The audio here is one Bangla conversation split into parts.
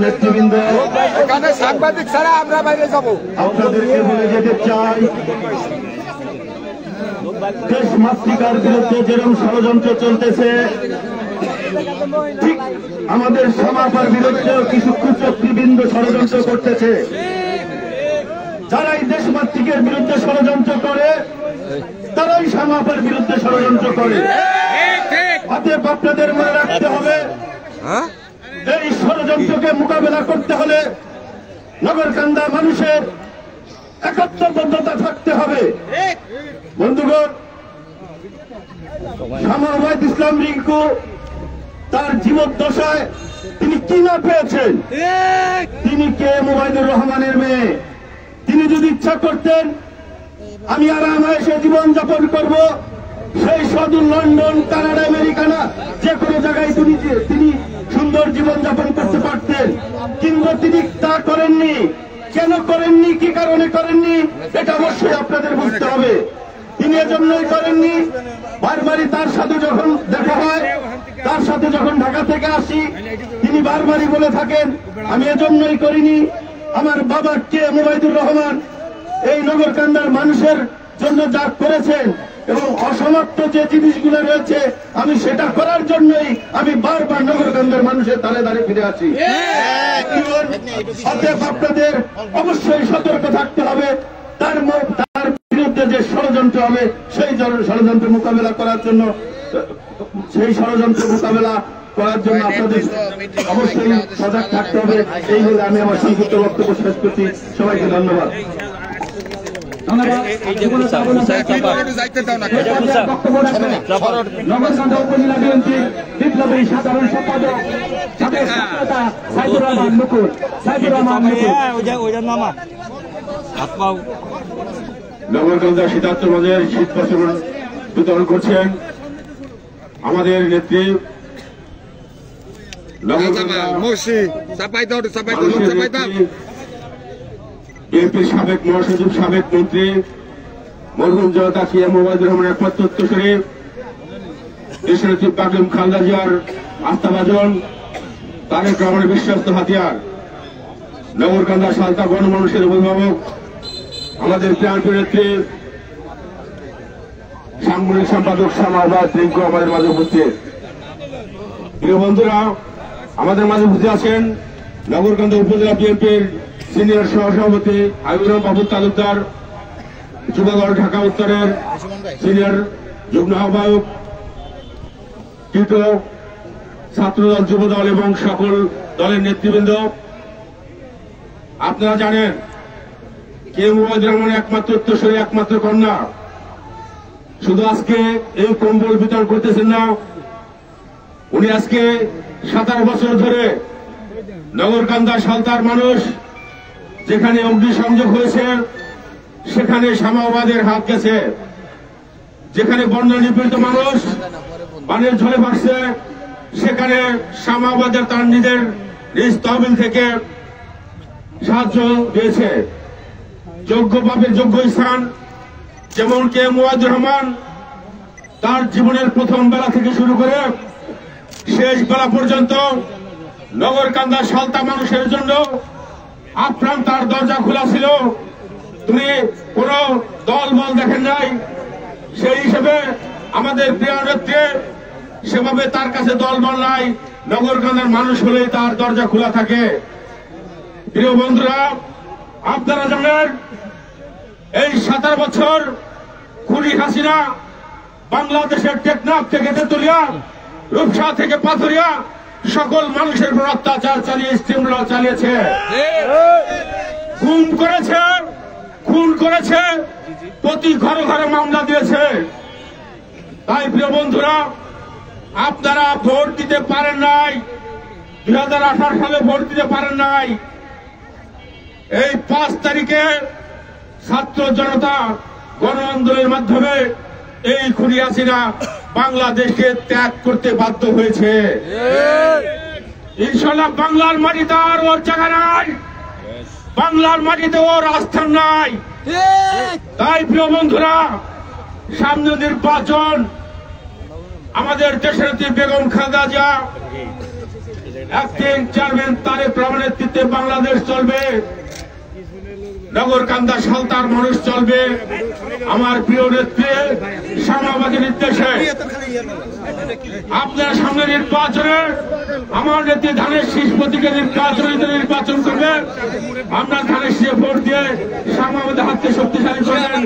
নেতৃবৃন্দ, এখানে সাংবাদিক ছাড়া আমরা বাইরে যাব। আপনাদেরকে বলে যেতে চাই, দেশ মাতৃকার বিরুদ্ধে যেরকম ষড়যন্ত্র চলতেছে, ঠিক আমাদের সমাপার বিরুদ্ধেও কিছু কুচক্রীবৃন্দ ষড়যন্ত্র করতেছে। যারাই দেশ মাতৃকের বিরুদ্ধে ষড়যন্ত্র করে, তারাই সমাপার বিরুদ্ধে ষড়যন্ত্র করে। অতএব আপনাদের মনে রাখতে হবে, এই ষড়যন্ত্রকে মোকাবেলা করতে হলে নগরকান্দা মানুষের একাত্মবদ্ধতা থাকতে হবে। বন্ধুগণ, শামা ইসলাম রিঙ্কু তার জীবদ্দশায় তিনি কি না পেয়েছেন? তিনি কে মোবাইদুর রহমানের মেয়ে। তিনি যদি ইচ্ছা করতেন আমি আরামায়েশে জীবন যাপন করব, সেই সুদূর লন্ডন, কানাডা, আমেরিকানা যে কোনো জায়গায় তিনি সুন্দর জীবন যাপন করতে পারতেন। কিন্তু তিনি তা করেননি। কেন করেননি, কি কারণে করেননি, এটা অবশ্যই আপনাদের বুঝতে হবে। তিনি এজন্যই করেননি, বারবারই তার সাথে যখন দেখা হয়, তার সাথে যখন ঢাকা থেকে আসি, তিনি বারবারই বলে থাকেন আমি এজন্যই করিনি, আমার বাবা কে মোবাইদুর রহমান এই নগরকান্দার মানুষের জন্য যা করেছেন এবং অসমাপ্ত যে জিনিসগুলো রয়েছে আমি সেটা করার জন্যই আমি বারবার নগরকান্দার মানুষের তালে তালে ফিরে আসি। অতএব আপনাদের অবশ্যই সতর্ক থাকতে হবে। তার বিরুদ্ধে যে ষড়যন্ত্র হবে সেই ষড়যন্ত্র মোকাবেলা করার জন্য, আপনাদের অবশ্যই সজাগ থাকতে হবে। এই বলে আমি আমার সংক্ষিপ্ত বক্তব্য শেষ করছি। সবাইকে ধন্যবাদ। নগরকান্দা উপজেলা বিএনপির বিপ্লবী সাধারণ সম্পাদক সাইদুর রহমান মুকুল। নগরকান্দা শীতার্থবাজার শীত বস্ত্র বিতরণ করছেন আমাদের নেত্রী বিএনপির সাবেক মহাসচিব, সাবেক মন্ত্রী মরহুম জনতা সিএম মোবাইদুর রহমানের একমাত্র উত্তরসূরি, দেশনেত্রী বেগম খালেদা জিয়ার আস্থাভাজন, তারেক রহমানের বিশ্বস্ত হাতিয়ার, নগরকান্দা সালতা গণমানুষের অভিভাবক, আমাদের প্রাণপ্রিয় নেত্রী সাংগঠনিক সম্পাদক শামা রিঙ্কু আমাদের মাঝে উপস্থিত। প্রিয় বন্ধুরা, আমাদের মাঝে উপস্থিত আছেন নগরকান্দা উপজেলা বিএনপির সিনিয়র সহসভাপতি হাবিবুর বাবু তালুকদার, যুবদল ঢাকা উত্তরের সিনিয়র যুগ্ম আহ্বায়ক, টিটো, ছাত্রদল, যুবদল এবং সকল দলের নেতৃবৃন্দ। আপনারা জানেন কে মোবাইদুর রহমানের একমাত্র উত্তরসূরি, একমাত্র কন্যা। শুধু আজকে এই কম্বল বিতরণ করতেছেন না, উনি আজকে 17 বছর ধরে নগরকান্দা সালতার মানুষ যেখানে অগ্নিসংযোগ হয়েছে সেখানে শামাবাদের হাত গেছে, যেখানে বন্যা নিপীড়িত মানুষ পানির ঝরে ভাসছে সেখানে শামাবাদের তার নিজের নিজ তহবিল থেকে সাহায্য দিয়েছে। যোগ্য পাপের যোগ্য স্থান, যেমন কে মোবাইদুর রহমান তার জীবনের প্রথম বেলা থেকে শুরু করে শেষ বেলা পর্যন্ত নগরকান্দা সালতা মানুষের জন্য আপ্রাণ তার দরজা খোলা ছিল। তিনি কোন দল বল দেখেন নাই, সেই হিসেবে আমাদের প্রিয় নেত্রী সেভাবে তার কাছে দল বল নাই, নগরকান্দার মানুষ হলেই তার দরজা খোলা থাকে। প্রিয় বন্ধুরা, আপনারা জানেন এই 17 বছর খুনি হাসিনা বাংলাদেশের টেকনাফ থেকে তেতুলিয়া, রূপসা থেকে পাথুরিয়া সকল মানুষের উপর অত্যাচার চালিয়ে স্টিমরোল চালিয়েছে, খুন করেছে, প্রতি ঘরে ঘরে মামলা দিয়েছে। তাই প্রিয় বন্ধুরা, আপনারা ভোট দিতে পারেন নাই, 2018 সালে ভোট দিতে পারেন নাই। এই 5 তারিখে ছাত্র জনতা গণ আন্দোলনের মাধ্যমে এই খুনি হাসিনা বাংলাদেশকে ত্যাগ করতে বাধ্য হয়েছে। ইনশাআল্লাহ বাংলার মাটিতে আর ওর জায়গা নাই, বাংলার মাটিতে ওর আস্থান নাই। তাই প্রিয় বন্ধুরা, সামনে নির্বাচন, আমাদের দেশের বেগম খালেদা জিয়া অ্যাক্টিং চেয়ারম্যান তারেক রহমানের নেতৃত্বে বাংলাদেশ চলবে, নগরকান্দা সালতার মানুষ চলবে আমার প্রিয় নেত্রী শাহবাগের নির্দেশে। আপনার সামনে নির্বাচনে আমার নেত্রী ধানের শীষ প্রতীকে নির্বাচন করবেন। আমরা ধানের শীষে ভোট দিয়ে শাহবাগের হাতকে শক্তিশালী করবেন,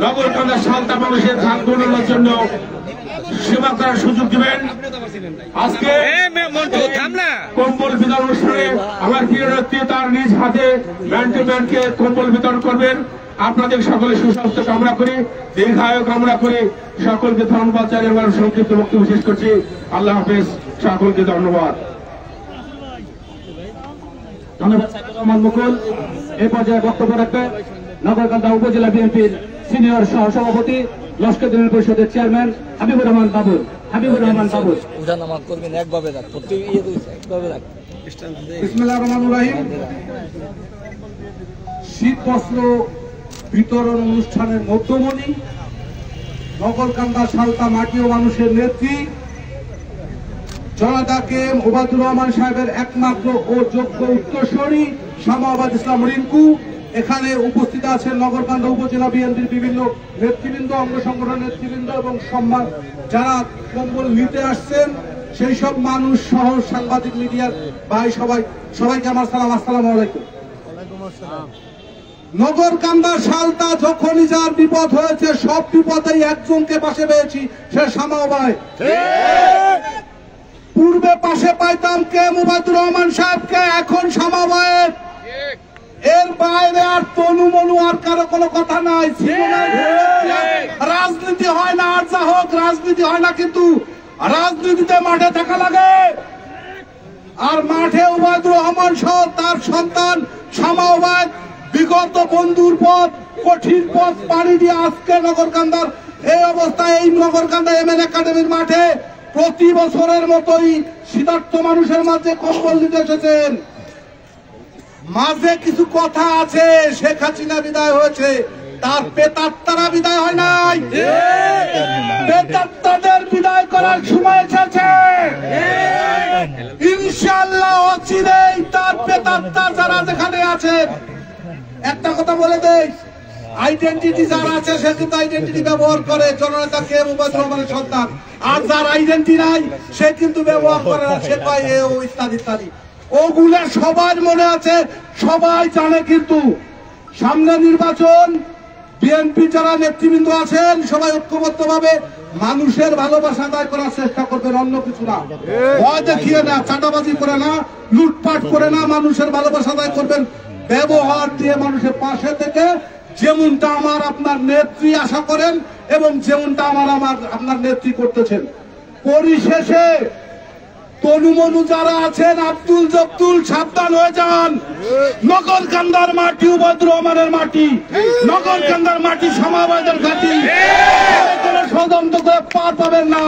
নগরকান্দা সালতা মানুষের ধান গণনার জন্য সেবা করার সুযোগ দিবেন। আজকে কম্বল বিতরণ অনুষ্ঠানে আমার প্রিয় নেত্রী তার নিজ হাতে ম্যান টু ম্যানকে কম্বল বিতরণ করবেন। আপনাদের সকলে সুস্বাস্থ্য কামনা করি, দীর্ঘায়ু কামনা করি। সকলকে ধন্যবাদ জানিয়ে আমার সংক্ষিপ্ত বক্তব্য শেষ করছি। আল্লাহ হাফেজ, সকলকে ধন্যবাদ। ধন্যবাদ সাইদুর রহমান মুকুল। এই পর্যায়ে বক্তব্য রাখবে নগরকান্দা উপজেলা বিএনপির সিনিয়র সহসভাপতি, লস্কর দিনের পরিষদের চেয়ারম্যান হাবিবুর রহমান বাবুল। হাবিবুর রহমান বাবুল উঠানামাজ করবেন একভাবে রাখ, প্রত্যেক একভাবে রাখ। বিসমিল্লাহির রহমানির রহিম। শীত বস্ত্র বিতরণ অনুষ্ঠানের মধ্যমণি নগরকান্দা সালতা মাটি ও মানুষের নেত্রী জনতা কে ওবায়দুর রহমান সাহেবের একমাত্র ও যোগ্য উত্তরসূরি শামাওয়াত ইসলাম রিঙ্কু। এখানে উপস্থিত আছেন নগরকান্দা উপজেলা বিএনপির বিভিন্ন নেতৃবৃন্দ, অঙ্গ সংগঠনের নেতৃবৃন্দ এবং সম্মান যারা কম্বল নিতে আসছেন সেই সব মানুষ সহ সাংবাদিক মিডিয়ার ভাই সবাইকে আমার সালাম, আসসালামু আলাইকুম। নগরকান্দা সালতা যখনই যার বিপদ হয়েছে সব বিপদেই একজনকে পাশে পেয়েছি, সে শামাও ভাই। পূর্বে পাশে পাইতাম কে ওবায়দুর রহমান সাহেবকে, এখন শামাও ভাইয়ের। এর বাইরে আর তনু মনু আর কারো কোনো কথা নাই। রাজনীতি হয় না, আর যা হোক রাজনীতি হয় না, কিন্তু রাজনীতিতে মাঠে থাকা লাগে। আর মাঠে ওবায়দুর রহমান সহ তার সন্তান শামাও ভাই বিগত বন্ধুর পথ, কঠিন পথ পাড়ি দিয়ে আজকে নগরকান্দার এই অবস্থায়, এই নগরকান্দা এমএন একাডেমির মাঠে প্রতি বছরের মতোই শীতার্থ মানুষের মাঝে কম্বল দিতে এসেছেন। মাঝে কিছু কথা আছে, শেখ হাসিনা বিদায় হয়েছে, তার প্রেতাত্মারা বিদায় হয় নাই। প্রেতাত্মাদের বিদায় করার সময় এসেছে। ইনশাআল্লাহ অচিরেই তার প্রেতাত্মা যারা যেখানে আছেন, একটা কথা বলে দেই, আইডেন্টিটি যারা আছে সে কিন্তু আইডেন্টিটি ব্যবহার করে জননেতা কে ওবায়দুর রহমানের সন্তান, আর যার আইডেন্টি নাই সে কিন্তু ব্যবহার করে না, সে কয় এ ও ইত্যাদি ইত্যাদি। ওগুলা সবার মনে আছে, সবাই জানে। কিন্তু সামনে নির্বাচন, বিএনপি যারা নেতৃবৃন্দ আছেন সবাই ঐক্যবদ্ধভাবে মানুষের ভালোবাসা আদায় করার চেষ্টা করবেন, অন্য কিছু না। ভয় দেখিয়ে না, চাঁদাবাজি করে না, লুটপাট করে না, মানুষের ভালোবাসা আদায় করবেন ব্যবহার দিয়ে, মানুষের পাশে থেকে, যেমনটা আমার আপনার নেত্রী আশা করেন এবং যেমনটা আপনার নেত্রী করতেছেন। পরিশেষে তনুমনু যারা আছেন, আব্দুল জব্দুল, সাবধান হয়ে যান। নগরকান্দার মাটি ওবায়দুর রহমানের মাটি, নগরকান্দার মাটি শামাওয়াতের ঘাঁটি, কোনো ষড়যন্ত্র করে পার পাবেন না।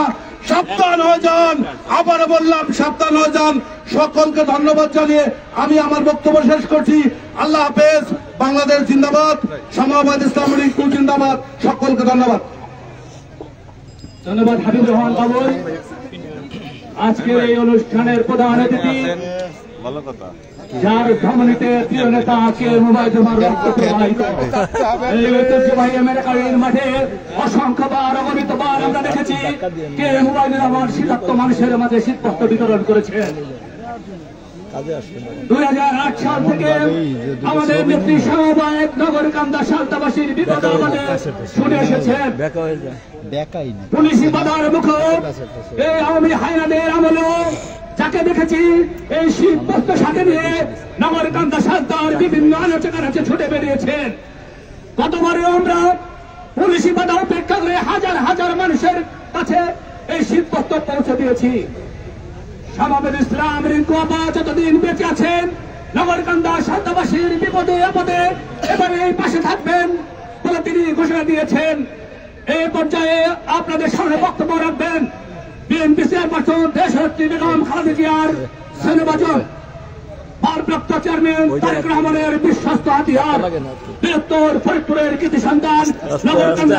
সাবধান হয়ে যান, আবারও বললাম সাবধান হয়ে যান। সকলকে ধন্যবাদ জানিয়ে আমি আমার বক্তব্য শেষ করছি। আল্লাহ হাফেজ। বাংলাদেশ জিন্দাবাদ, শামাওয়াত ইসলাম রিঙ্কু জিন্দাবাদ। সকলকে ধন্যবাদ। ধন্যবাদ হাবিবুর রহমান বাবুল। আজকের এই অনুষ্ঠানের প্রধান অতিথি, যার ধমনীতে প্রিয় নেতা কে ওবায়দুর রহমান মাঠে অসংখ্যবার অগণিতবার আমরা দেখেছি কে ওবায়দুর রহমান শীতার্থ মানুষের মাঝে শীতবস্ত্র বিতরণ করেছেন। 2008 সাল থেকে আমাদের নেত্রী শাহবাগ নগরকান্দা সালতাবাসীর বিপদ আমাদের শুনে এসেছে। পুলিশি বাধার মুখে এই আওয়ামী হায়নাদের আমলেও যাকে দেখেছি এই শীতবস্ত্র সাথে নিয়ে নগরকান্দা সালতার বিভিন্ন আনাচে কানাচে ছুটে বেরিয়েছেন। গতবারেও আমরা পুলিশি বাধা উপেক্ষা করে হাজার হাজার মানুষের কাছে এই শীতবস্ত্র পৌঁছে দিয়েছি। শামাওয়াত ইসলাম রিঙ্কু আপা যতদিন বেঁচে আছেন নগরকান্দা সালতাবাসীর বিপদে আপদে এবারে এই পাশে থাকবেন বলে তিনি ঘোষণা দিয়েছেন। এই পর্যায়ে আপনাদের সামনে বক্তব্য রাখবেন বিএনপি চেয়ারপারসন দেশনেত্রী বেগম খালেদা জিয়ার স্নেহভাজন, ভারপ্রাপ্ত চেয়ারম্যান তারেক রহমানের বিশ্বস্ত হাতিয়ার, বৃহত্তর ফরিদপুরের কৃতি সন্তান নগরকান্দা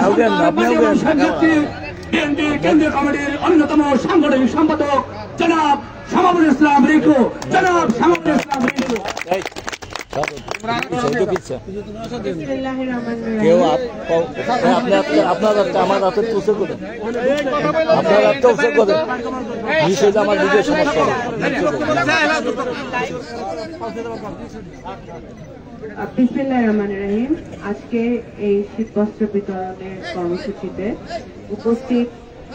বিএনপি কেন্দ্রীয় কমিটির অন্যতম সাংগঠনিক সম্পাদক জনাব শামাবুল ইসলাম রিকু, জনাব শামাবুল ইসলাম রিকু। কেউ আপনার আমার হাতে তুষে করেন, আপনার হাতে তুষে করেন, নিষেধ আমার নিজের সমস্যা। বিসমিল্লাহির রহমানির রহিম। আজকে এই শীতবস্ত্র বিতরণের কর্মসূচিতে উপস্থিত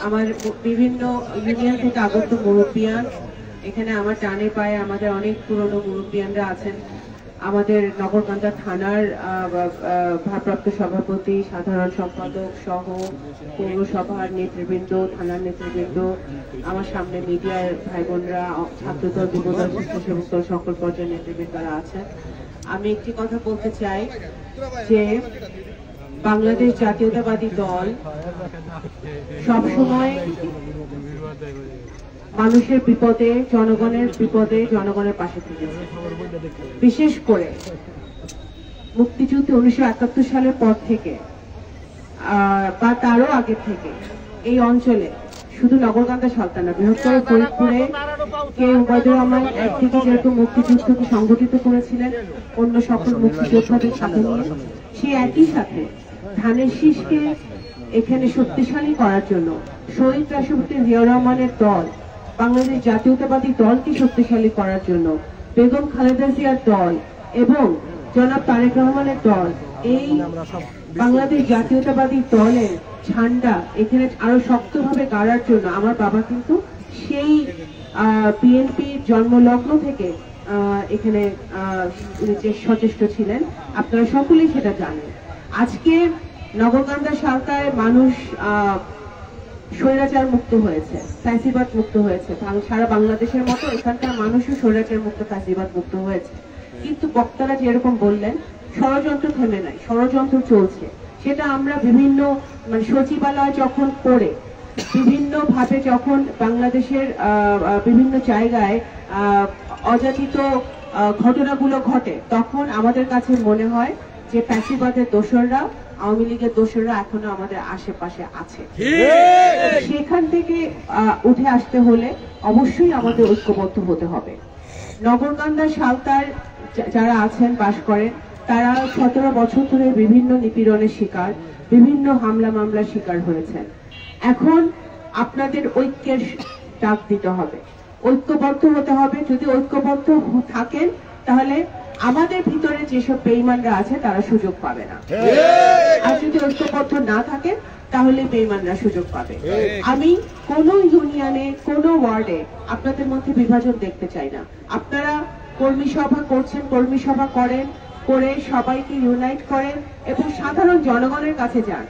আমার বিভিন্ন ইউনিয়ন থেকে আগত মুরব্বিয়ান, এখানে আমার ডানে পায়ে আমাদের অনেক পুরনো মুরব্বিয়ানরা আছেন, আমাদের নগরকান্দা থানার ভারপ্রাপ্ত সভাপতি, সাধারণ সম্পাদক সহ পৌরসভার নেতৃবৃন্দ, থানার নেতৃবৃন্দ, আমার সামনে মিডিয়ার ভাই বোনরা, ছাত্রদল, যুবদল, স্বেচ্ছাসেবক দল সকল পর্যায়ের নেতৃবৃন্দরা আছেন। আমি একটি কথা বলতে চাই যে বাংলাদেশ জাতীয়তাবাদী দল সবসময় মানুষের বিপদে, জনগণের বিপদে, জনগণের পাশে থেকেছে। বিশেষ করে মুক্তিযুদ্ধ 1971 সালের পর থেকে বা তারও আগে থেকে এই অঞ্চলে শুধু নগরকান্দা সালতানা, বৃহত্তর ফরিদপুরে কে উবাইদুর রহমান একদিকে যেহেতু মুক্তিযুদ্ধকে সংগঠিত করেছিলেন অন্য সকল মুক্তিযোদ্ধাদের সাথে নিয়ে, সেই একই সাথে ধানের শীষকে এখানে শক্তিশালী করার জন্য শহীদ রাষ্ট্রপতি জিয়াউর রহমানের দল, বাংলাদেশ জাতীয়তাবাদী দলকে শক্তিশালী করার জন্য বেগম খালেদা জিয়ার দল এবং জনাব তারেক রহমানের দল, এই বাংলাদেশ জাতীয়তাবাদী দলের ঝান্ডা এখানে আরো শক্তভাবে গাড়ার জন্য আমার বাবা কিন্তু সেই বিএনপির জন্মলগ্ন থেকে এখানে সচেষ্ট ছিলেন। আপনারা সকলেই সেটা জানেন। আজকে নগরকান্দা সালতায় মানুষ স্বৈরাচার মুক্ত হয়েছে, ফ্যাসিবাদ মুক্ত হয়েছে। সারা বাংলাদেশের মতো এখানকার মানুষও স্বৈরাচার মুক্ত, ফ্যাসিবাদ মুক্ত হয়েছে। কিন্তু বক্তারা যেরকম বললেন, ষড়যন্ত্র থেমে নাই, ষড়যন্ত্র চলছে। সেটা আমরা বিভিন্ন সচিবালয় যখন করে, বিভিন্ন ভাবে যখন বাংলাদেশের বিভিন্ন জায়গায় অযাচিত ঘটনাগুলো ঘটে, তখন আমাদের কাছে মনে হয় যে ফ্যাসিবাদের দোসররা, আওয়ামী লীগের দোসররা এখনো আমাদের আশেপাশে আছে। সেখান থেকে উঠে আসতে হলে অবশ্যই আমাদের ঐক্যবদ্ধ হতে হবে। নগরকান্দা সালতার যারা আছেন, বাস করেন, তারা 17 বছর ধরে বিভিন্ন নিপীড়নের শিকার, বিভিন্ন হামলা মামলার শিকার হয়েছেন। এখন আপনাদের ঐক্যের ডাক দিতে হবে, ঐক্যবদ্ধ হতে হবে। যদি ঐক্যবদ্ধ থাকেন তাহলে আমাদের ভিতরে যেসব বেঈমানরা আছে তারা সুযোগ পাবে না, আর যদি ঐক্যবদ্ধ না থাকেন তাহলে বেঈমানরা সুযোগ পাবে। আমি কোন ইউনিয়নে, কোন ওয়ার্ডে আপনাদের মধ্যে বিভাজন দেখতে চাই না। আপনারা কর্মী সভা করছেন, কর্মী সভা করেন, করে সবাইকে ইউনাইট করেন এবং সাধারণ জনগণের কাছে যান।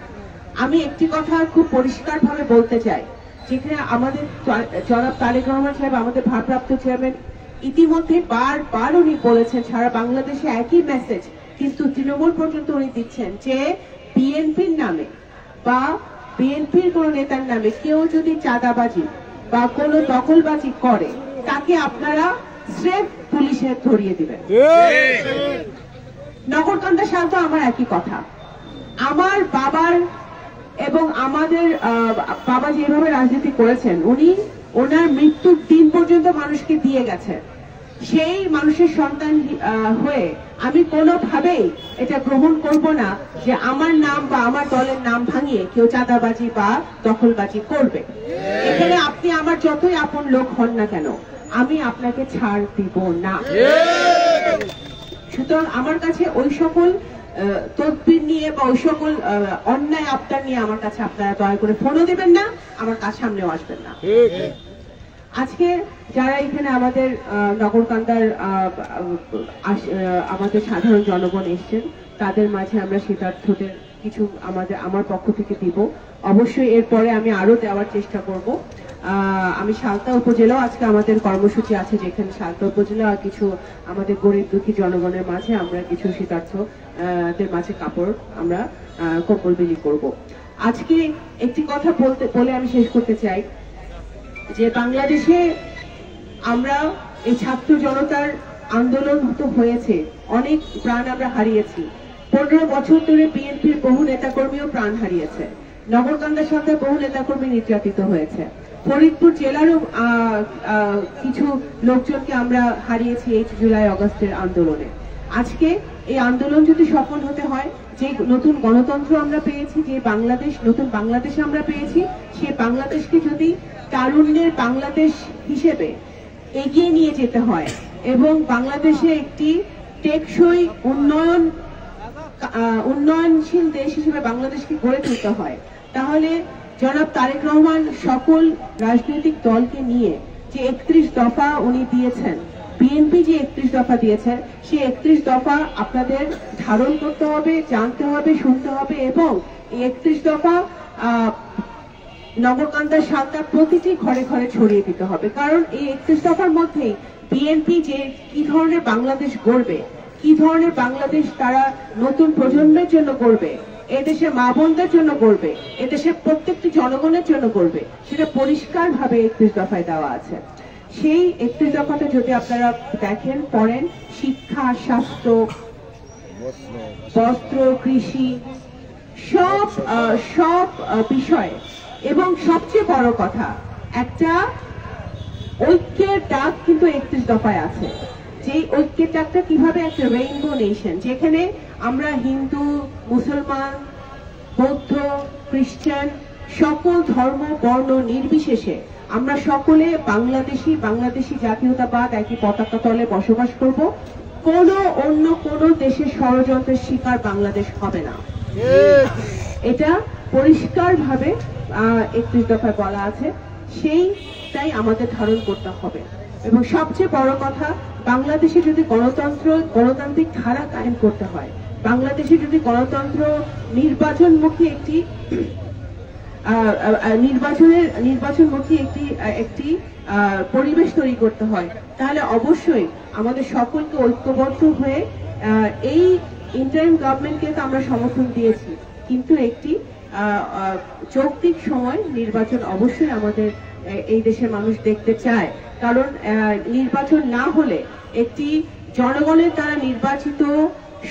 আমি একটি কথা খুব পরিষ্কারভাবে বলতে চাই, যেখানে আমাদের জনাব তারেক রহমান সাহেব, আমাদের ভারপ্রাপ্ত চেয়ারম্যান, ইতিমধ্যে বারবার উনি বলেছেন সারা বাংলাদেশে একই মেসেজ, কিন্তু তৃণমূল পর্যন্ত উনি দিচ্ছেন যে বিএনপির নামে বা বিএনপির কোন নেতার নামে কেউ যদি চাঁদাবাজি বা কোনো দখলবাজি করে, তাকে আপনারা স্রেফ পুলিশে ধরিয়ে দিবেন। নগরকান্দা সালতা আমার একই কথা। আমার বাবার এবং আমাদের বাবা যেভাবে রাজনীতি করেছেন, উনি ওনার মৃত্যুর দিন পর্যন্ত মানুষকে দিয়ে গেছেন। সেই মানুষের সন্তান হয়ে আমি কোনোভাবেই এটা গ্রহণ করব না যে আমার নাম বা আমার দলের নাম ভাঙিয়ে কেউ চাঁদাবাজি বা দখলবাজি করবে। এখানে আপনি আমার যতই আপন লোক হন না কেন, আমি আপনাকে ছাড় দিব না। সুতরাং আমার কাছে ওই সকল তদবির নিয়ে বা ওই সকল অন্যায় আবদার নিয়ে আমার কাছে আপনারা দয়া করে ফোনও দেবেন না, আমার কাছে সামনেও আসবেন না। আজকে যারা এখানে আমাদের নগরকান্দার আমাদের সাধারণ জনগণ এসছেন, তাদের মাঝে আমরা শীতার্থদের কিছু আমার পক্ষ থেকে দিব। অবশ্যই এরপরে আমি আরো দেওয়ার চেষ্টা করব। আমি সালতা উপজেলাও আজকে আমাদের কর্মসূচি আছে, যেখানে সালতা উপজেলা কিছু আমাদের গরিব দুঃখী জনগণের মাঝে আমরা কিছু শীতার্থদের মাঝে কাপড়, আমরা কম্বল বিলি করব। আজকে একটি কথা বলে আমি শেষ করতে চাই যে বাংলাদেশে আমরা এই ছাত্র জনতার আন্দোলন তো হয়েছে, অনেক প্রাণ আমরা হারিয়েছি। 15 বছর ধরে বিএনপির বহু নেতাকর্মীও প্রাণ হারিয়েছে, নগরকান্দা সালতায় বহু নেতাকর্মী নির্যাতিত হয়েছে। ফরিদপুর জেলারও কিছু লোকজনকে আমরা হারিয়েছি এই জুলাই আগস্টের আন্দোলনে। আজকে এই আন্দোলন যদি সফল হতে হয়, যে নতুন গণতন্ত্র আমরা পেয়েছি, যে বাংলাদেশ, নতুন বাংলাদেশ আমরা পেয়েছি, সেই বাংলাদেশকে যদি তারুণ্যের বাংলাদেশ হিসেবে এগিয়ে নিয়ে যেতে হয় এবং বাংলাদেশে একটি টেকসই উন্নয়নশীল দেশ হিসেবে বাংলাদেশকে গড়ে তুলতে হয়, তাহলে জনাব তারেক রহমান সকল রাজনৈতিক দলকে নিয়ে যে 31 দফা উনি দিয়েছেন, বিএনপি যে 31 দফা দিয়েছেন, সেই 31 দফা আপনাদের ধারণ করতে হবে, জানতে হবে, শুনতে হবে এবং এই 31 দফা নগরকান্দা সালতার প্রতিটি ঘরে ঘরে ছড়িয়ে দিতে হবে। কারণ এই 31 দফার মধ্যেই বিএনপি যে কি ধরনের বাংলাদেশ গড়বে, কি ধরনের বাংলাদেশ তারা নতুন প্রজন্মের জন্য গড়বে, এদেশের মা বোনদের জন্য করবে, এদেশের প্রত্যেকটি জনগণের জন্য করবে, সেটা পরিষ্কার ভাবে 31 দফায় দেওয়া আছে। সেই 31 দফাটা যদি আপনারা দেখেন, পড়েন, শিক্ষা, স্বাস্থ্য, বস্ত্র, কৃষি, সব বিষয়ে, এবং সবচেয়ে বড় কথা, একটা ঐক্যের ডাক কিন্তু 31 দফায় আছে। যে ঐক্যের ডাকটা কিভাবে, একটা রেইনবো নেশন, যেখানে আমরা হিন্দু, মুসলমান, বৌদ্ধ, খ্রিস্টান, সকল ধর্ম বর্ণ নির্বিশেষে আমরা সকলে বাংলাদেশি জাতীয়তাবাদ একই পতাকা তলে বসবাস করব। অন্য কোন দেশের ষড়যন্ত্রের শিকার বাংলাদেশ হবে না, এটা পরিষ্কার ভাবে 31 দফায় বলা আছে। সেইটাই আমাদের ধারণ করতে হবে। এবং সবচেয়ে বড় কথা, বাংলাদেশে যদি গণতান্ত্রিক ধারা কায়েম করতে হয়, বাংলাদেশে যদি গণতন্ত্র নির্বাচনমুখী একটি পরিবেশ তৈরি করতে হয়, তাহলে অবশ্যই আমাদের সকলকে ঐক্যবদ্ধ হয়ে এই ইন্টারিম গভর্নমেন্টকে তো আমরা সমর্থন দিয়েছি, কিন্তু একটি যৌক্তিক সময় নির্বাচন অবশ্যই আমাদের এই দেশের মানুষ দেখতে চায়। কারণ নির্বাচন না হলে, একটি জনগণের দ্বারা নির্বাচিত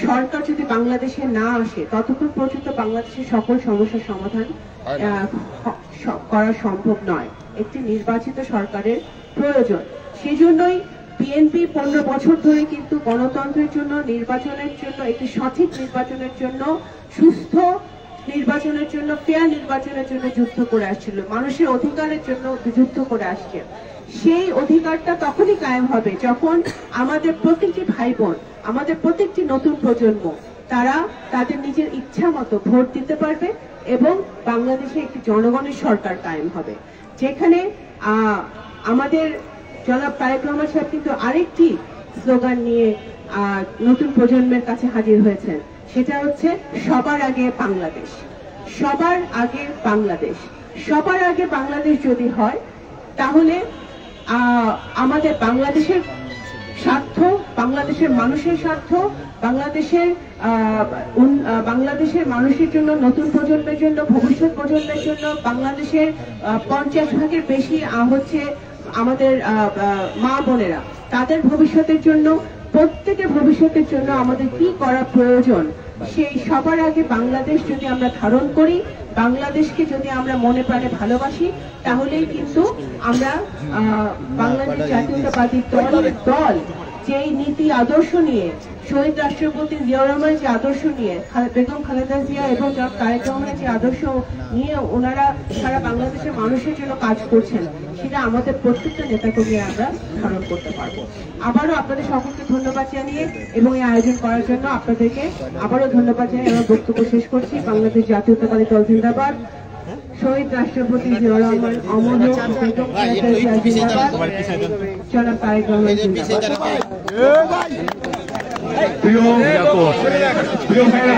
সরকার যদি বাংলাদেশে না আসে, ততক্ষণ পর্যন্ত বাংলাদেশের সকল সমস্যার সমাধান করা সম্ভব নয়। একটি নির্বাচিত সরকারের প্রয়োজন। সেজন্যই বিএনপি 15 বছর ধরে কিন্তু গণতন্ত্রের জন্য, নির্বাচনের জন্য, একটি সঠিক নির্বাচনের জন্য, সুস্থ নির্বাচনের জন্য, ফেয়ার নির্বাচনের জন্য যুদ্ধ করে আসছিল, মানুষের অধিকারের জন্য যুদ্ধ করে আসছে। সেই অধিকারটা তখনই কায়েম হবে যখন আমাদের প্রত্যেকটি ভাই বোন, আমাদের প্রত্যেকটি নতুন প্রজন্ম, তারা তাদের নিজের ইচ্ছা মতো ভোট দিতে পারবে এবং বাংলাদেশে একটি জনগণের সরকার কায়েম হবে, যেখানে আমাদের জনাব তারেক রহমান সাহেব কিন্তু আরেকটি স্লোগান নিয়ে নতুন প্রজন্মের কাছে হাজির হয়েছেন। সেটা হচ্ছে সবার আগে বাংলাদেশ, সবার আগে বাংলাদেশ। সবার আগে বাংলাদেশ যদি হয়, তাহলে আমাদের বাংলাদেশের স্বার্থ, বাংলাদেশের মানুষের স্বার্থ, বাংলাদেশের মানুষের জন্য, নতুন প্রজন্মের জন্য, ভবিষ্যৎ প্রজন্মের জন্য, বাংলাদেশের 50 ভাগের বেশি হচ্ছে আমাদের মা বোনেরা, তাদের ভবিষ্যতের জন্য, প্রত্যেকের ভবিষ্যতের জন্য আমাদের কি করা প্রয়োজন, সেই সবার আগে বাংলাদেশ যদি আমরা ধারণ করি, বাংলাদেশকে যদি আমরা মনে প্রাণে ভালোবাসি, তাহলেই কিন্তু আমরা বাংলাদেশ জাতীয়তাবাদী দল যেই নীতি আদর্শ নিয়ে, শহীদ রাষ্ট্রপতি জিয়াউর রহমানের যে আদর্শ নিয়ে, বেগম খালেদা জিয়া এবং তারেক রহমানের যে আদর্শ নিয়ে ওনারা সারা বাংলাদেশের মানুষের জন্য কাজ করছেন, সেটা আমাদের প্রত্যেকটা নেতাকর্মী আমরা ধারণ করতে পারবো। আবারও আপনাদের সকলকে ধন্যবাদ জানিয়ে এবং এই আয়োজন করার জন্য আপনাদেরকে আবারও ধন্যবাদ জানিয়ে আমার বক্তব্য শেষ করছি। বাংলাদেশ জাতীয়তাবাদী দল জিন্দাবাদ, শহীদ রাষ্ট্রপতি জিয়াউর রহমান অমর হোক, বেগম খালেদা জিয়া জিন্দাবাদ, জনাব তারেক রহমান জিন্দাবাদ। প্রিয় ভাইরা,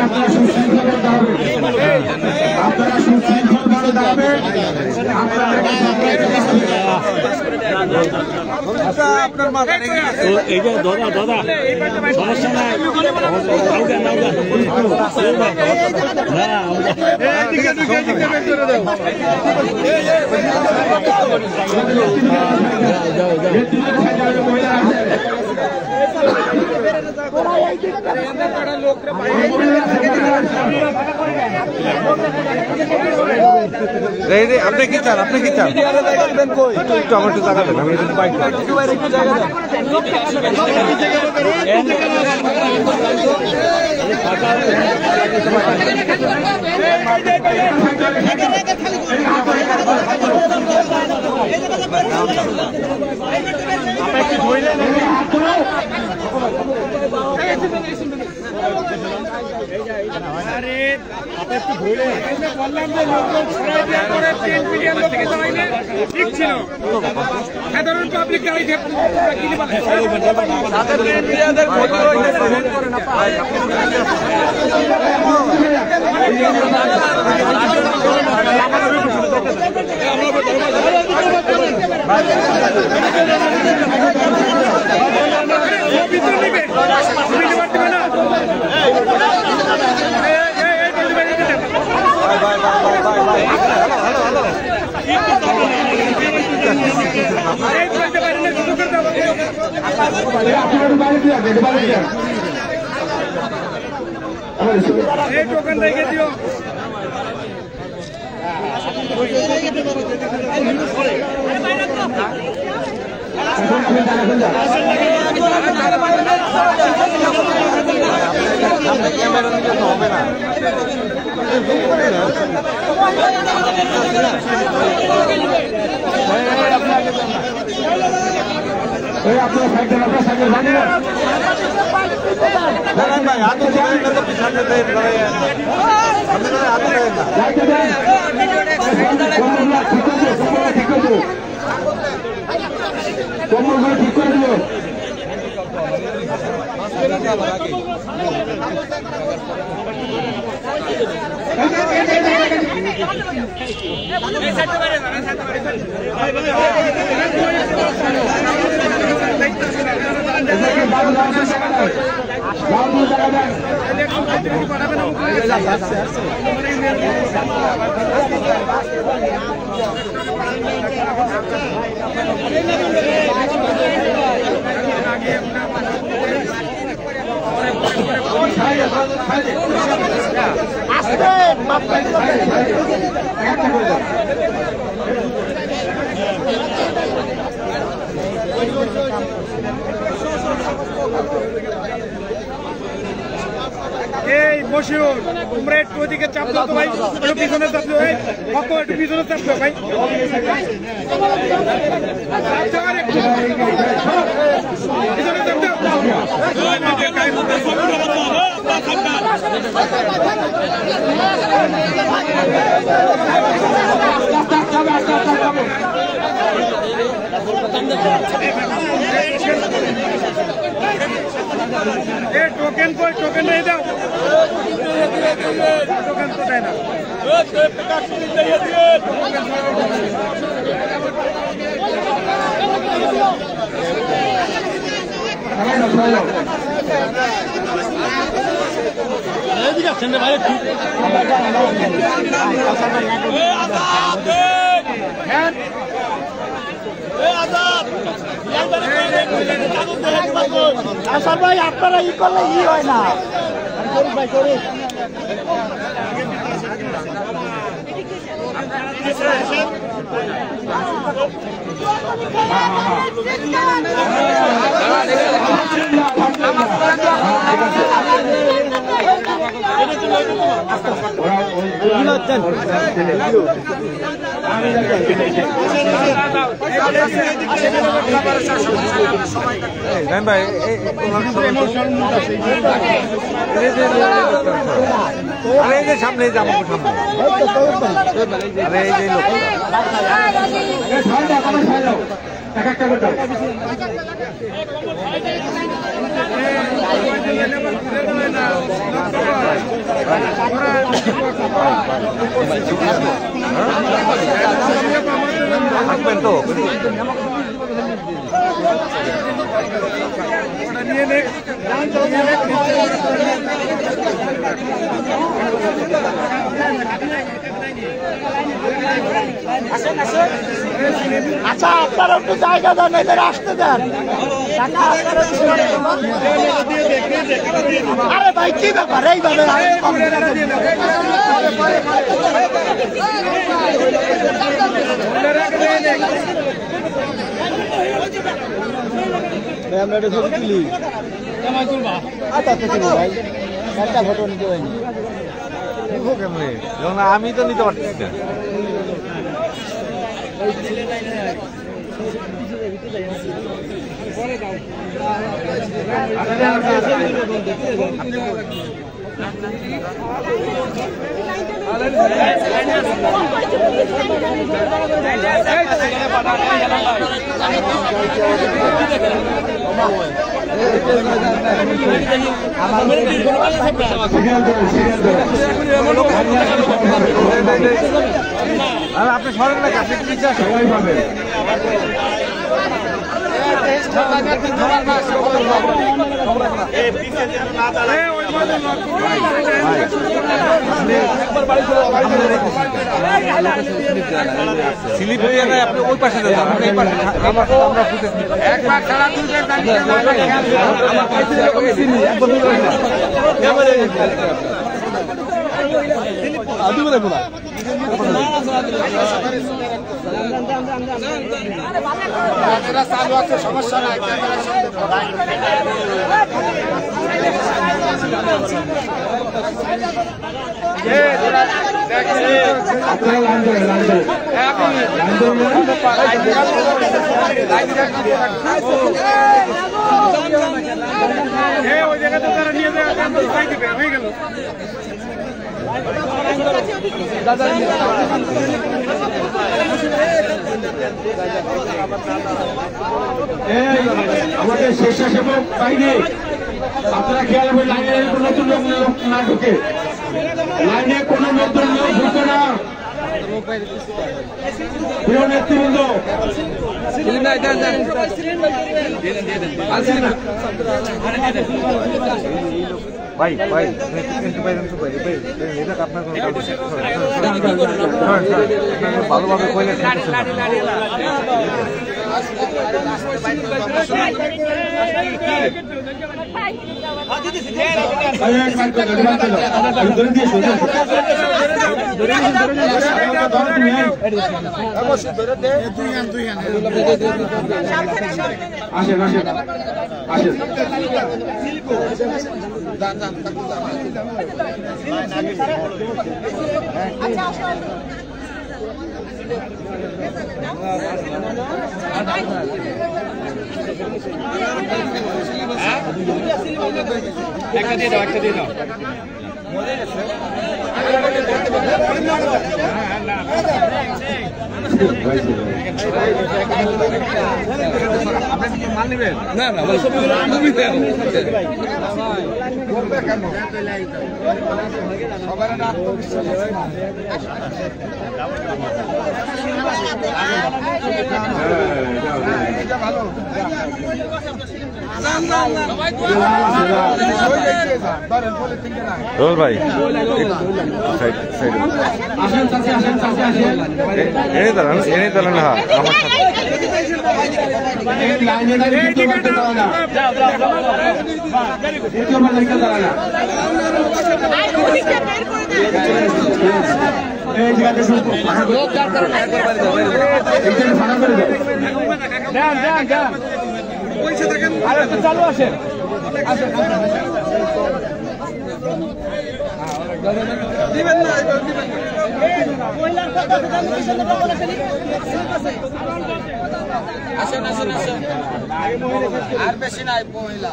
আপনারা সুশৃঙ্খল দাঁড়াবেন, আপনারা সুশৃঙ্খল ভাবে দাঁড়াবেন। সমস্যা নাই, লোক আপনি কি চান একটু আমার একটু জায়গা দেন আমি বাইক ঠিক ছিল সাধারণ পাবলিক টোকন রেখে দিও হবে না ভাই হাত ঠিক করে দিও এই বসিও তোমরা একটু ওদিকে চাপ দাও তো ভাই, একটু পিছনে চাপ দাও ভাই, কত একটু পিছনে চাপ দাও ভাই, পিছনে চাপ দাও। টোকেন কই, টোকেন দিয়ে দাও, টোকেন তো দেয় না। আসল ভাই আপনারা ই করলে ই হয় না ভাই করুন ভাই আরে এই যে সামনে যাবো সামনে আরে এই যে লোক থাকবেন তো আসেন আসেন আচ্ছা আপনারা একটু জায়গা দেন, এদের আসতে দেন। আরে ভাই কি ব্যাপার এইভাবে আমরা এটা ছবি তুলি ভাই একটা ফটো নিতে হয়নি। আমি তো নিতে পারছি না। আপনি সরেন না কাছে সবাই পাবে। স্লিপ হয়ে যায়, আপনি ওই পাশে যান, আমরা ফুটে একবার খেলা তুলবেন চালু আছে, সমস্যা নাই। ওই জায়গাতে তারা নিয়ে যায় হয়ে গেল। আমাদের স্বেচ্ছাসেবক বাহিনী, আপনারা খেয়াল হবে লাইনে কোন নতুন লোক না ঢুকে, লাইনে কোন নতুন লোক ঢুকে না। প্রিয় নেতৃবৃন্দ, ভাই ভাই এটা আপনার ভালোভাবে কইলে আসেন আসেন আসেন। একটা দিয়ে দাও, একটা দিয়ে দাও। মাল নেবেন না না ভাই এনে দাঁড়ান হ্যাঁ আমার সাথে চালু আসেন। দিবেন না আসেন আসেন আসেন, আর বেশি নাই মহিলা।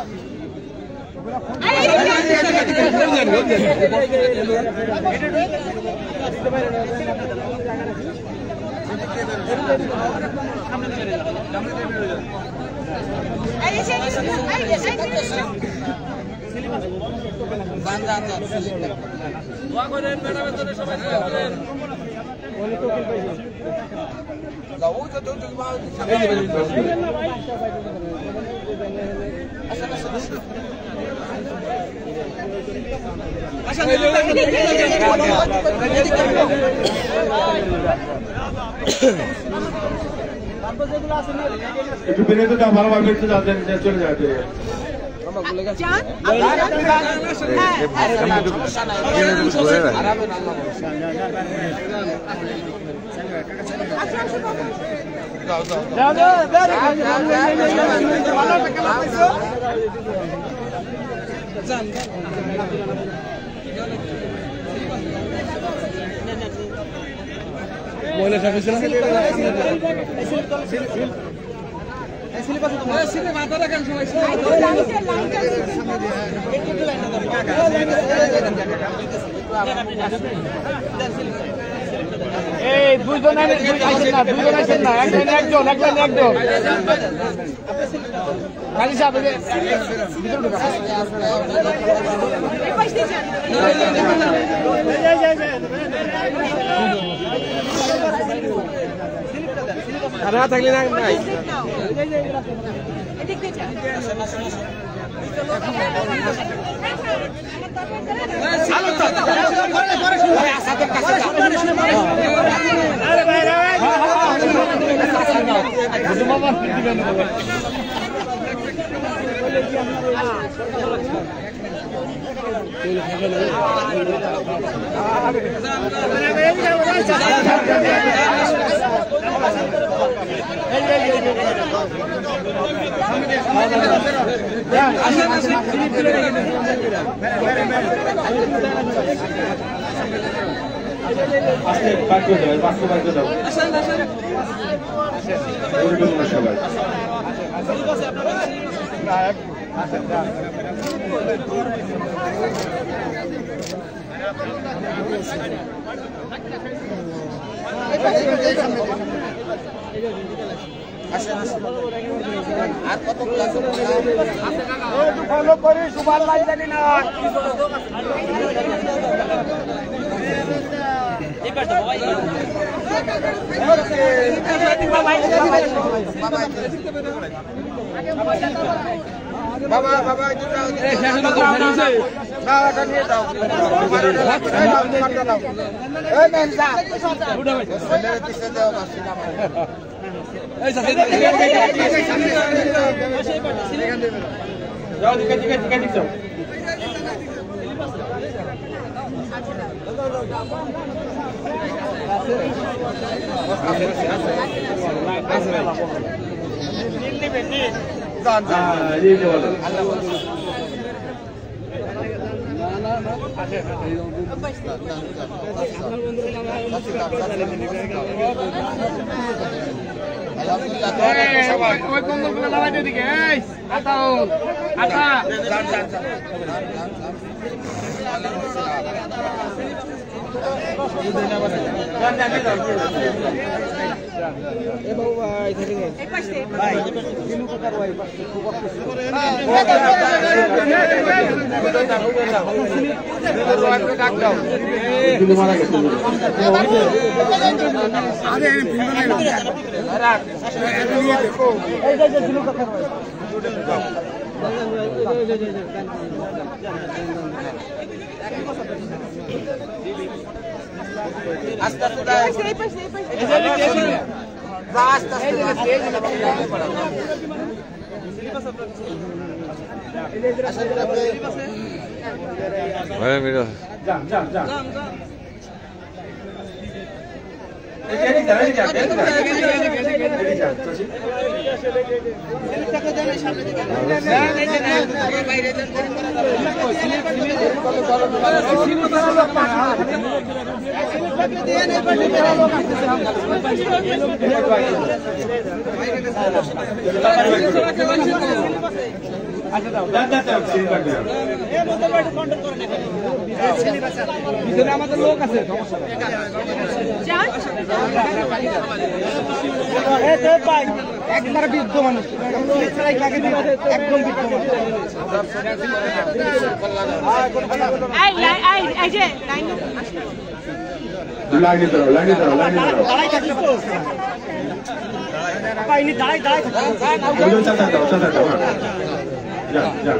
একটু বেরিয়ে তো যাও, ভালোভাবে বেরিয়ে যাও, চলে যাও। মহিলা সার্ভিস এই দুইজন আছেন না, একজন খালি সাহেব আর থাকলে না নাই সবাই আর কত ফলো করি সুপার লাইন জানি না বাবা বাবা আমাদের লোক আছে একবার বৃদ্ধ মানুষ একদম বৃদ্ধ লাইনে দাঁড়াও, লাইনে দাঁড়াও, লাইনে দাঁড়াও। চাচা দাও, চাচা দাও। যা, যা।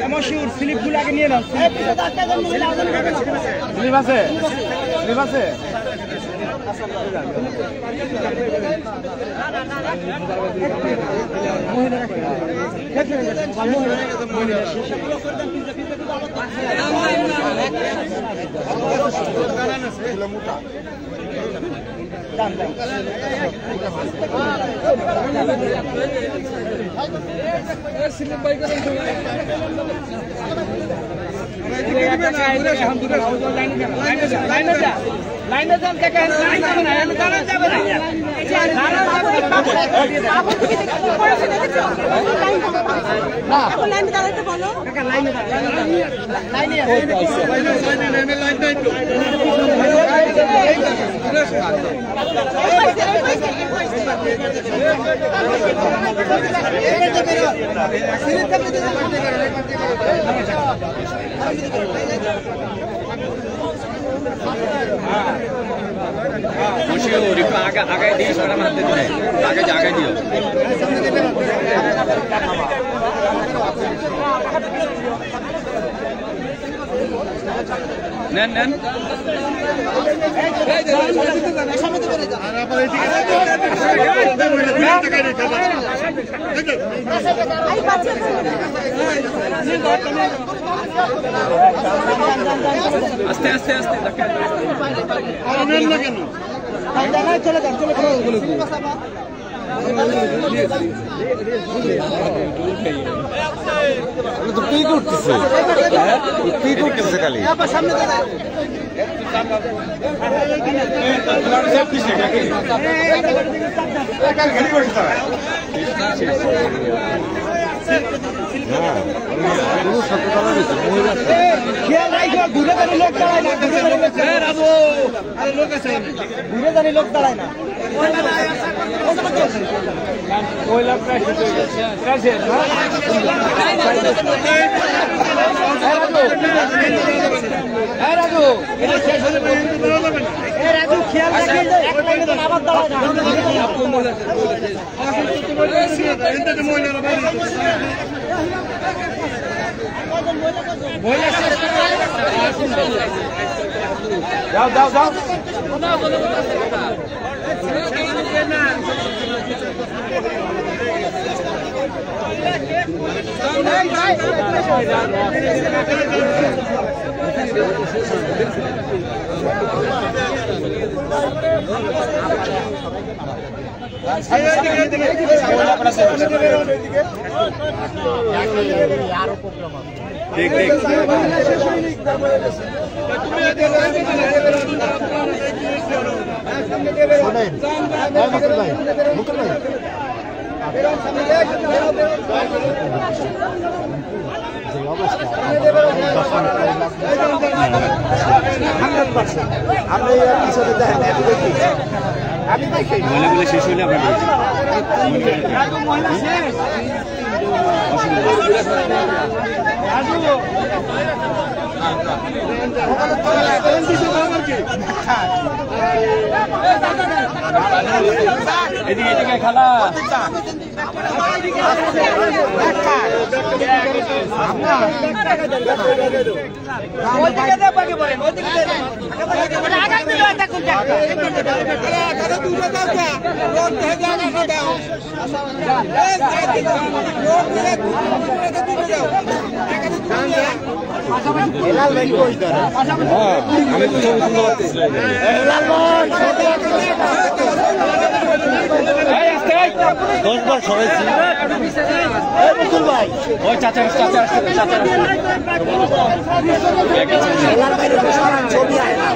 আমার শিউর স্লিপগুলো আগে নিয়ে নাও। স্লিপ আছে, স্লিপ আছে। লাইনে যান কাকা, লাইন যাবে না, লাইন যাবে না। লাইনে দাঁড়াতে বলো, লাইনে লাইনে আগে দিয়ে সরা মারতে আগে জায়গায় দিও। নেন নেন আস্তে আস্তে আস্তে চলে যান চলে কি করতেছে কি করতেছে খালি ঘুরে জানি লোক দাঁড়ায় না, ঘুরে জানি লোক দাঁড়ায় না। ওই লোকটা রাজু খেয়াল আবার দাঁড়ায় না। যাও যাও যাও দেখ দেখ মহিলাগুলো শেষ হলে আমরা এদিকে এদিকে খালা আমি তো 10বার সরাইছি ভাই ওই চাচা ছবি আয় না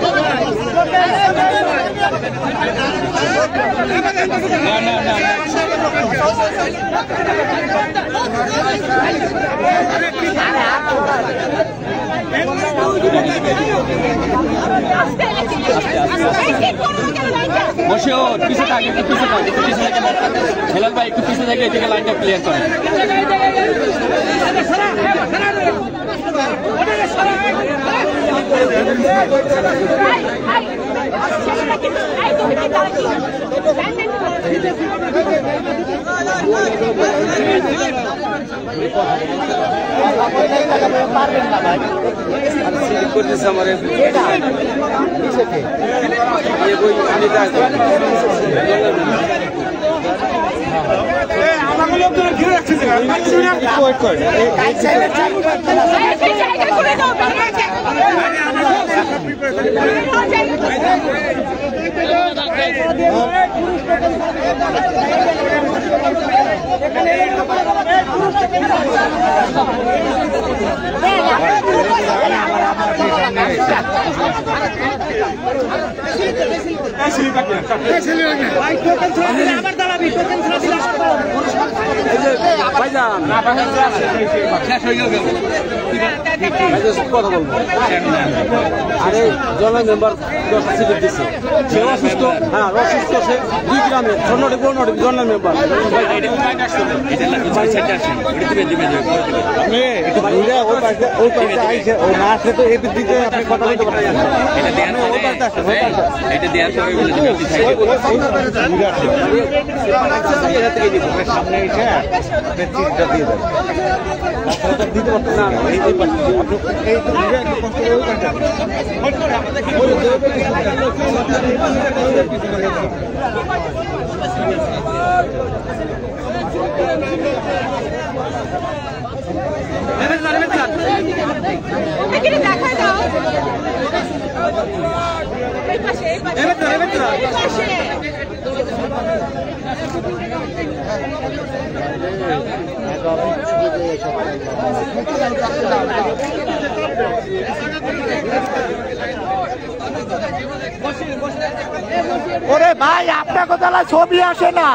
বসে পিছিয়ে থাকে একটু পিছিয়ে থাকে হেলাল ভাই একটু পিছিয়ে থাকে এদিকে লাইনটা ক্লিয়ার করে পারবেন না ভাই করতেছে আমার কথা বলবো আরে জনগণ মেম্বার 10টা সিলেক্ট দিচ্ছে সে অসুস্থ হ্যাঁ অসুস্থ সে 2 গ্রামে 16 জনগণ মেম্বার একটু ঘুরে ওই পাশে আইসে ও না আসলে তো এই দিকে আপনি কথা বলতে পারেন সামনে এসে চিঠিটা দিয়ে দেন দিতে পারতেন না এই পাশে এই তো ঘুরে একটু কষ্ট করে ওই পাশে দেখা দাও এই পাশে ওরে ভাই আপনার কথা ছবি আসে না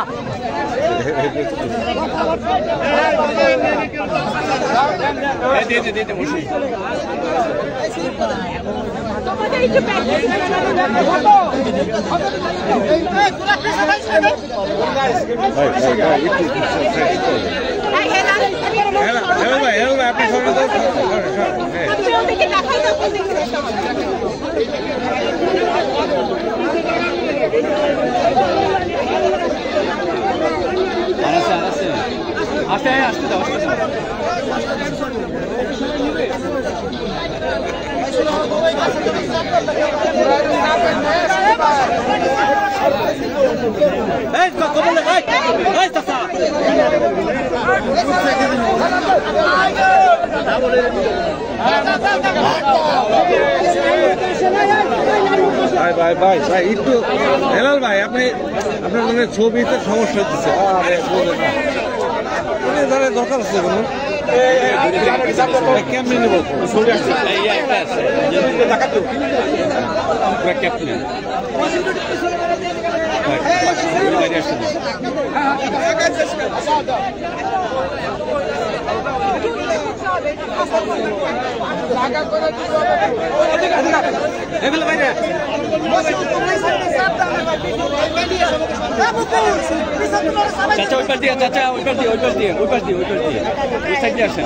আসতে দাও ভাই একটু হেলাল ভাই আপনার মানে ছবিতে সমস্যা হচ্ছে দরকার আছে কোনো কেমনি নেব চাচা ওই পাশ দিয়ে ওই পাশ দিয়ে এই সাইড দিয়ে আসেন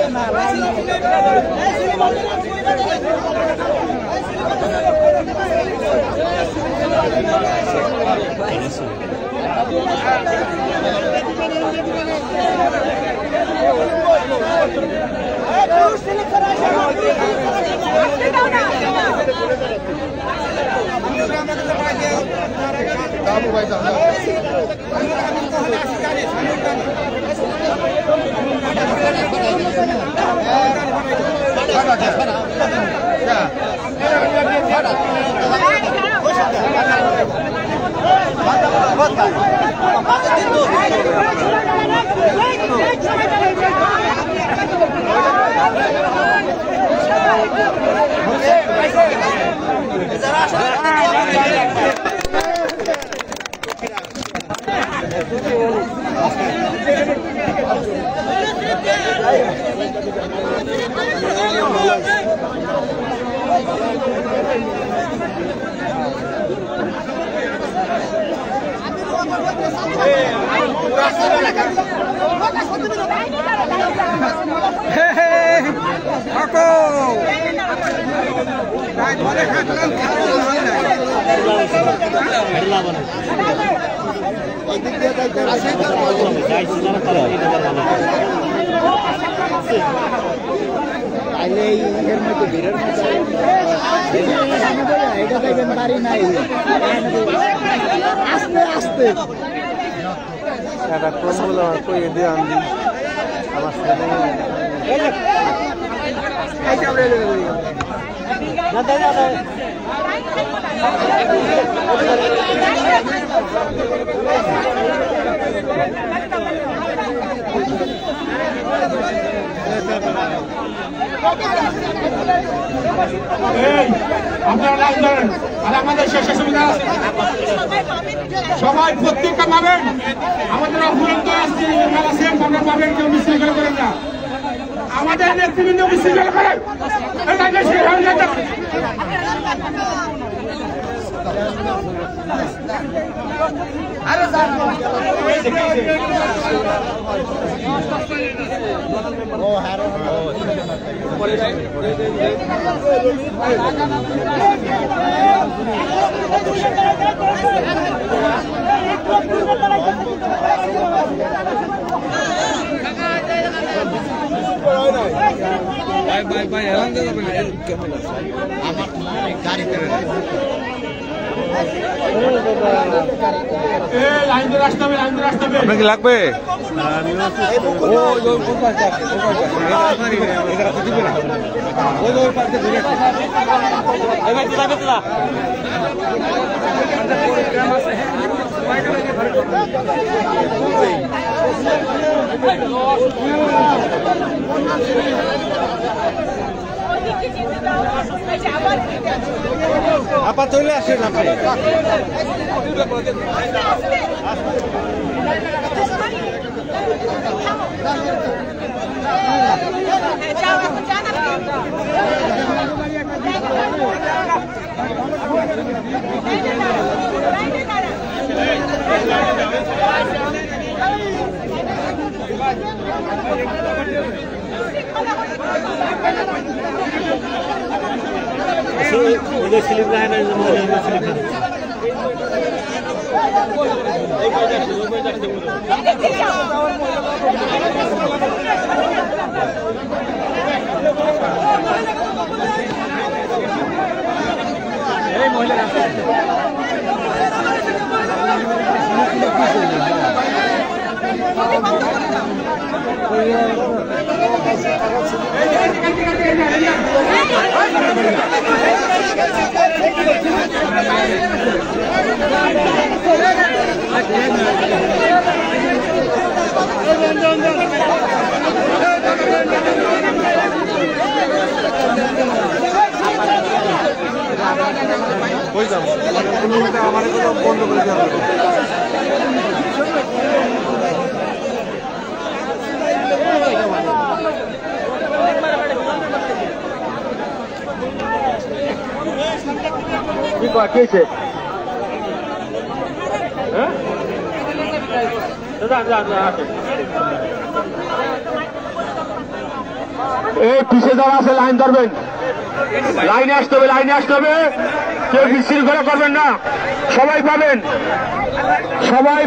What? আস্তে আস্তে আপনারা লাইন ধরেন আর আমাদের শেষে সুবিধা সবাই প্রত্যেকটা পাবেন। আমাদের অফুরন্ত আসছে আপনারা পাবেন, কেউ বিশৃঙ্খলা করেন না। আমাদের নেতৃবৃন্দ বিশৃঙ্খলা করেন। আপনার কি লাগবে? আপা চলে আসেন আপনি। আমার বন্ধ করে দেওয়া হবে। এই পিছিয়ে যারা আছে লাইন ধরবেন, লাইনে আসতে হবে, লাইনে আসতে হবে। কেউ বিশৃঙ্খলা করবেন না, সবাই পাবেন, সবাই